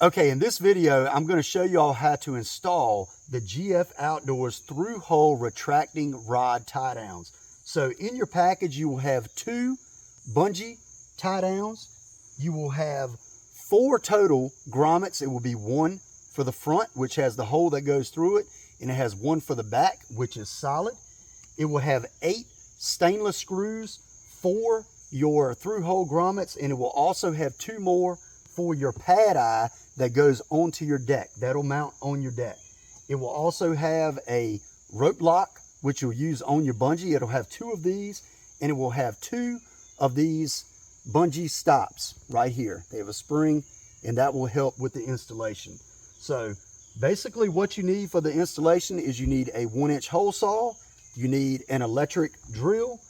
Okay, in this video, I'm going to show you all how to install the GF Outdoors through-hole retracting rod tie downs. So in your package, you will have 2 bungee tie downs. You will have 4 total grommets. It will be 1 for the front, which has the hole that goes through it, and it has 1 for the back, which is solid. It will have 8 stainless screws for your through-hole grommets, and it will also have 2 more for your pad eye that goes onto your deck. That'll mount on your deck. It will also have a rope lock, which you'll use on your bungee. It'll have 2 of these, and it will have 2 of these bungee stops right here. They have a spring, and that will help with the installation. So basically what you need for the installation is you need a 1-inch hole saw, you need an electric drill,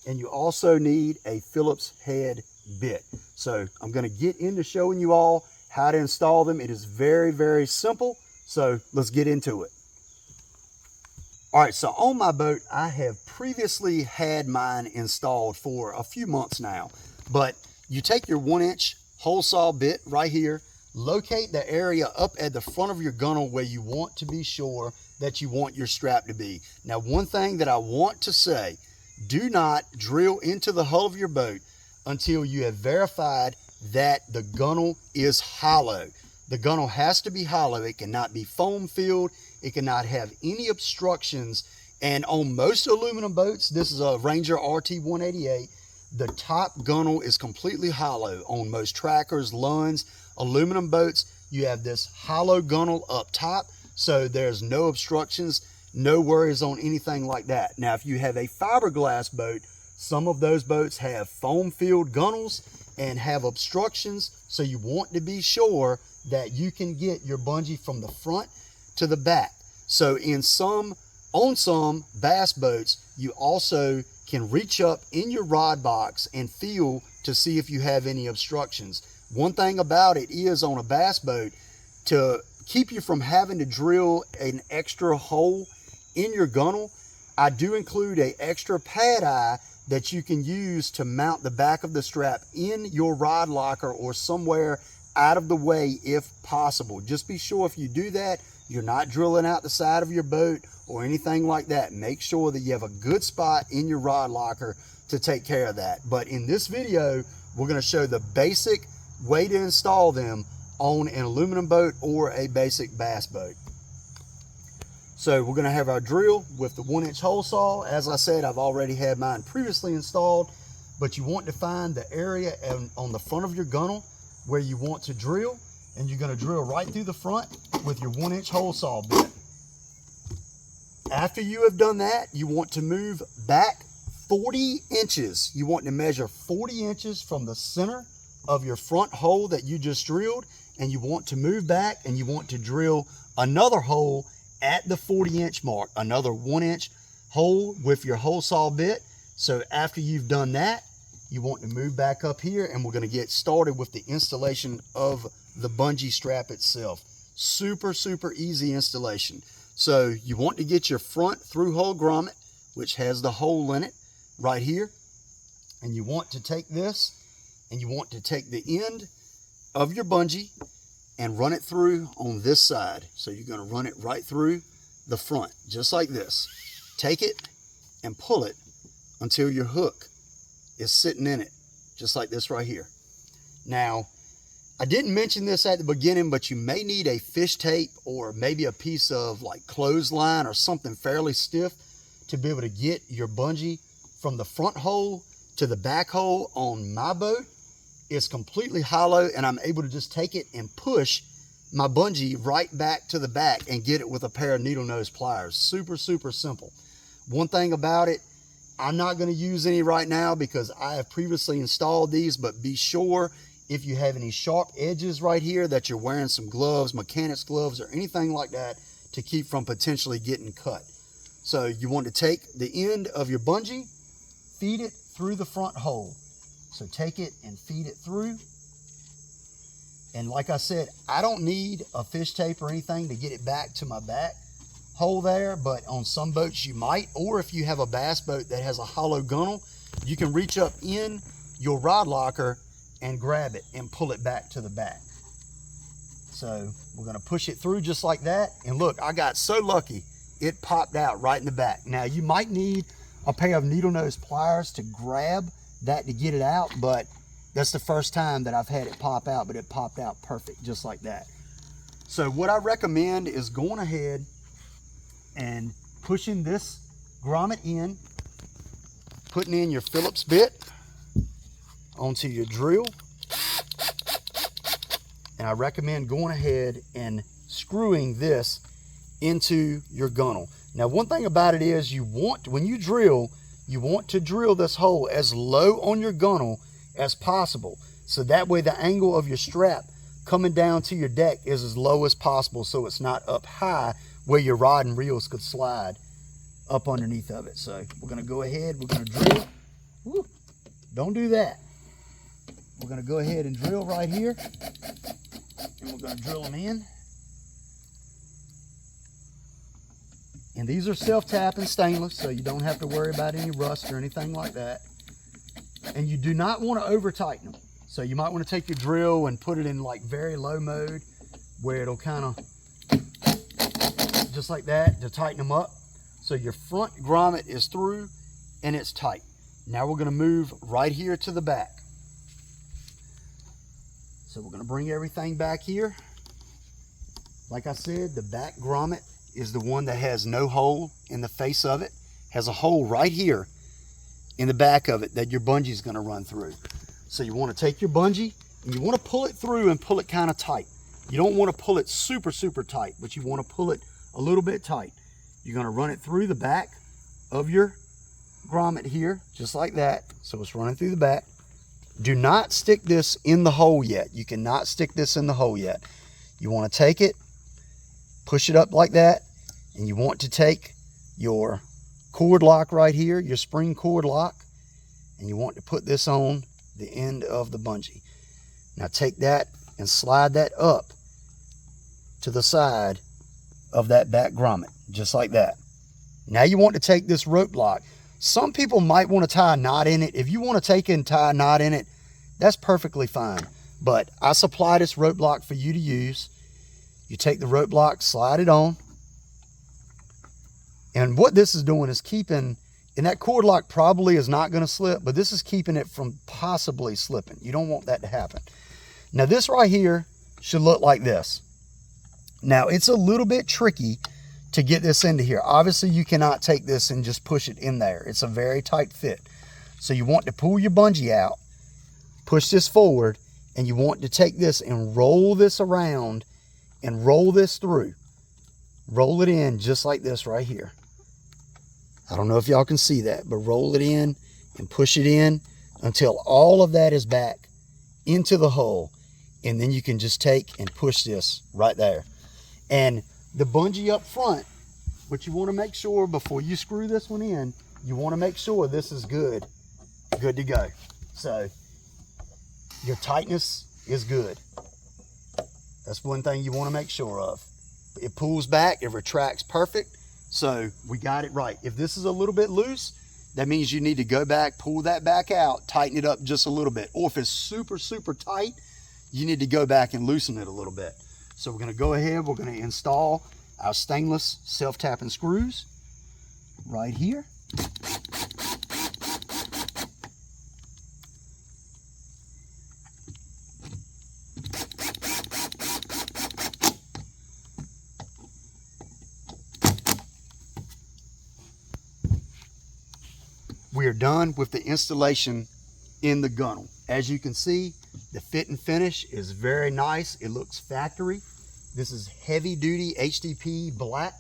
and you also need a Phillips head bit. So I'm going to get into showing you all how to install them. It is very, very simple. So let's get into it. All right, so on my boat, I have previously had mine installed for a few months now, but you take your 1-inch hole saw bit right here, locate the area up at the front of your gunnel where you want to be sure that you want your strap to be. Now, one thing that I want to say, do not drill into the hull of your boat until you have verified that the gunnel is hollow. The gunnel has to be hollow. It cannot be foam filled. It cannot have any obstructions. And on most aluminum boats, this is a Ranger RT 188, the top gunnel is completely hollow. On most trackers, Lunds, aluminum boats, you have this hollow gunnel up top, so there's no obstructions, no worries on anything like that. Now, if you have a fiberglass boat, some of those boats have foam-filled gunnels and have obstructions, so you want to be sure that you can get your bungee from the front to the back. So on some bass boats, you also can reach up in your rod box and feel to see if you have any obstructions. One thing about it is, on a bass boat, to keep you from having to drill an extra hole in your gunnel, I do include an extra pad eye that you can use to mount the back of the strap in your rod locker or somewhere out of the way if possible. Just be sure if you do that, you're not drilling out the side of your boat or anything like that. Make sure that you have a good spot in your rod locker to take care of that. But in this video, we're going to show the basic way to install them on an aluminum boat or a basic bass boat. So we're going to have our drill with the 1-inch hole saw. As I said, I've already had mine previously installed, but you want to find the area on the front of your gunnel where you want to drill, and you're going to drill right through the front with your 1-inch hole saw bit. After you have done that, you want to move back 40 inches. You want to measure 40 inches from the center of your front hole that you just drilled, and you want to move back and you want to drill another hole at the 40-inch mark, another 1-inch hole with your hole saw bit. So after you've done that, you want to move back up here, and we're going to get started with the installation of the bungee strap itself. Super, super easy installation. So you want to get your front through-hole grommet, which has the hole in it right here, and you want to take this and you want to take the end of your bungee and run it through on this side. So you're going to run it right through the front, just like this. Take it and pull it until your hook is sitting in it, just like this right here. Now, I didn't mention this at the beginning, but you may need a fish tape or maybe a piece of like clothesline or something fairly stiff to be able to get your bungee from the front hole to the back hole. On my boat, it's completely hollow, and I'm able to just take it and push my bungee right back to the back and get it with a pair of needle nose pliers. Super, super simple. One thing about it, I'm not going to use any right now because I have previously installed these, but be sure if you have any sharp edges right here that you're wearing some gloves, mechanics gloves, or anything like that to keep from potentially getting cut. So you want to take the end of your bungee, feed it through the front hole. So take it and feed it through. And like I said, I don't need a fish tape or anything to get it back to my back hole there, but on some boats you might, or if you have a bass boat that has a hollow gunnel, you can reach up in your rod locker and grab it and pull it back to the back. So we're gonna push it through just like that. And look, I got so lucky, it popped out right in the back. Now you might need a pair of needle nose pliers to grab that to get it out, but that's the first time that I've had it pop out, but it popped out perfect, just like that. So what I recommend is going ahead and pushing this grommet in, putting in your Phillips bit onto your drill. And I recommend going ahead and screwing this into your gunnel. Now, one thing about it is when you drill, you want to drill this hole as low on your gunnel as possible. So that way the angle of your strap coming down to your deck is as low as possible, so it's not up high where your rod and reels could slide up underneath of it. So we're gonna go ahead, we're gonna drill. Woo, don't do that. We're gonna go ahead and drill right here, and we're gonna drill them in. And these are self-tapping stainless, so you don't have to worry about any rust or anything like that. And you do not want to over tighten them. So you might want to take your drill and put it in like very low mode where it'll kind of just like that to tighten them up. So your front grommet is through and it's tight. Now we're going to move right here to the back. So we're going to bring everything back here. Like I said, the back grommet is the one that has no hole in the face of it. Has a hole right here in the back of it that your bungee is going to run through. So you want to take your bungee and you want to pull it through and pull it kind of tight. You don't want to pull it super, super tight, but you want to pull it a little bit tight. You're going to run it through the back of your grommet here, just like that. So it's running through the back. Do not stick this in the hole yet. You cannot stick this in the hole yet. You want to take it, push it up like that, and you want to take your cord lock right here, your spring cord lock, and you want to put this on the end of the bungee. Now take that and slide that up to the side of that back grommet, just like that. Now you want to take this rope lock. Some people might want to tie a knot in it. If you want to take and tie a knot in it, that's perfectly fine. But I supply this rope lock for you to use. You take the rope lock, slide it on. And what this is doing is keeping, and that cord lock probably is not going to slip, but this is keeping it from possibly slipping. You don't want that to happen. Now this right here should look like this. Now it's a little bit tricky to get this into here. Obviously you cannot take this and just push it in there. It's a very tight fit. So you want to pull your bungee out, push this forward, and you want to take this and roll this around and roll this through. Roll it in just like this right here. I don't know if y'all can see that, but roll it in and push it in until all of that is back into the hole. And then you can just take and push this right there. And the bungee up front, what you want to make sure before you screw this one in, you want to make sure this is good to go. So your tightness is good. That's one thing you want to make sure of. It pulls back, it retracts perfect. So we got it right. If this is a little bit loose, that means you need to go back, pull that back out, tighten it up just a little bit. Or if it's super, super tight, you need to go back and loosen it a little bit. So we're going to go ahead, we're going to install our stainless self-tapping screws right here. We are done with the installation in the gunnel. As you can see, the fit and finish is very nice. It looks factory. This is heavy duty HDP black,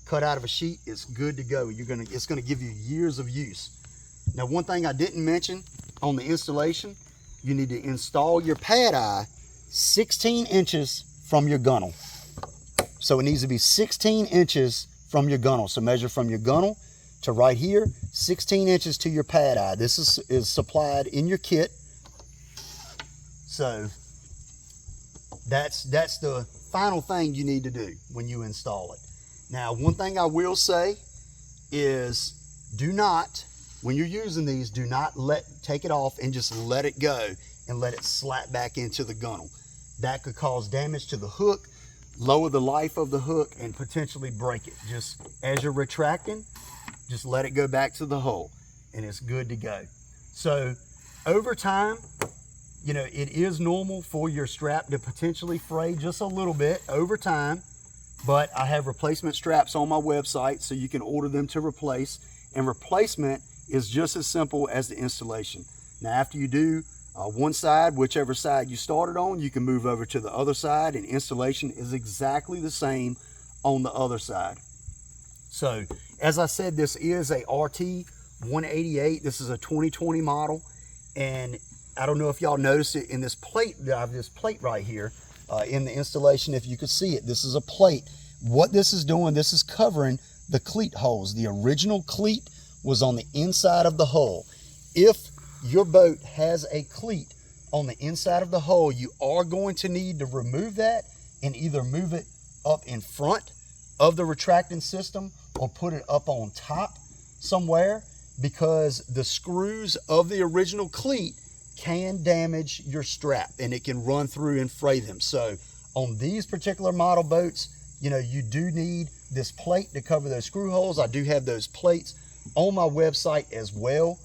cut out of a sheet. It's good to go. It's gonna give you years of use. Now, one thing I didn't mention on the installation, you need to install your pad eye 16 inches from your gunnel. So it needs to be 16 inches from your gunnel. So measure from your gunnel to right here, 16 inches to your pad eye. This is supplied in your kit. So that's the final thing you need to do when you install it. Now, one thing I will say is do not, when you're using these, do not take it off and just let it go and let it slap back into the gunnel. that could cause damage to the hook, lower the life of the hook, and potentially break it. Just as you're retracting, just let it go back to the hole and it's good to go. So over time, you know, it is normal for your strap to potentially fray just a little bit over time, but I have replacement straps on my website so you can order them to replace, and replacement is just as simple as the installation. Now after you do one side, whichever side you started on, you can move over to the other side, and installation is exactly the same on the other side. So as I said, this is a RT 188. This is a 2020 model, and I don't know if y'all noticed it in this plate. I have this plate right here in the installation. If you could see it, this is a plate. What this is doing, this is covering the cleat holes. The original cleat was on the inside of the hull. If your boat has a cleat on the inside of the hull, you are going to need to remove that and either move it up in front of the retracting system or put it up on top somewhere, because the screws of the original cleat can damage your strap and it can run through and fray them. So on these particular model boats, you know, you do need this plate to cover those screw holes. I do have those plates on my website as well,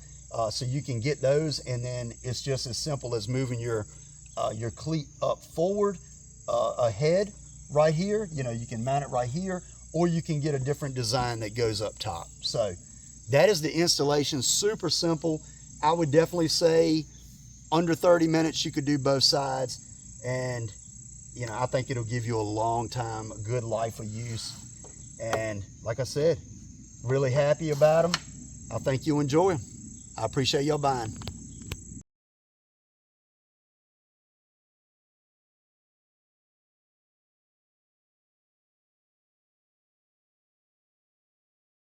so you can get those, and then it's just as simple as moving your cleat up forward, ahead right here. You know, you can mount it right here, or you can get a different design that goes up top. So that is the installation. Super simple. I would definitely say under 30 minutes you could do both sides, and you know, I think it'll give you a long time, a good life of use. And like I said, really happy about them. I think you'll enjoy them. I appreciate y'all buying.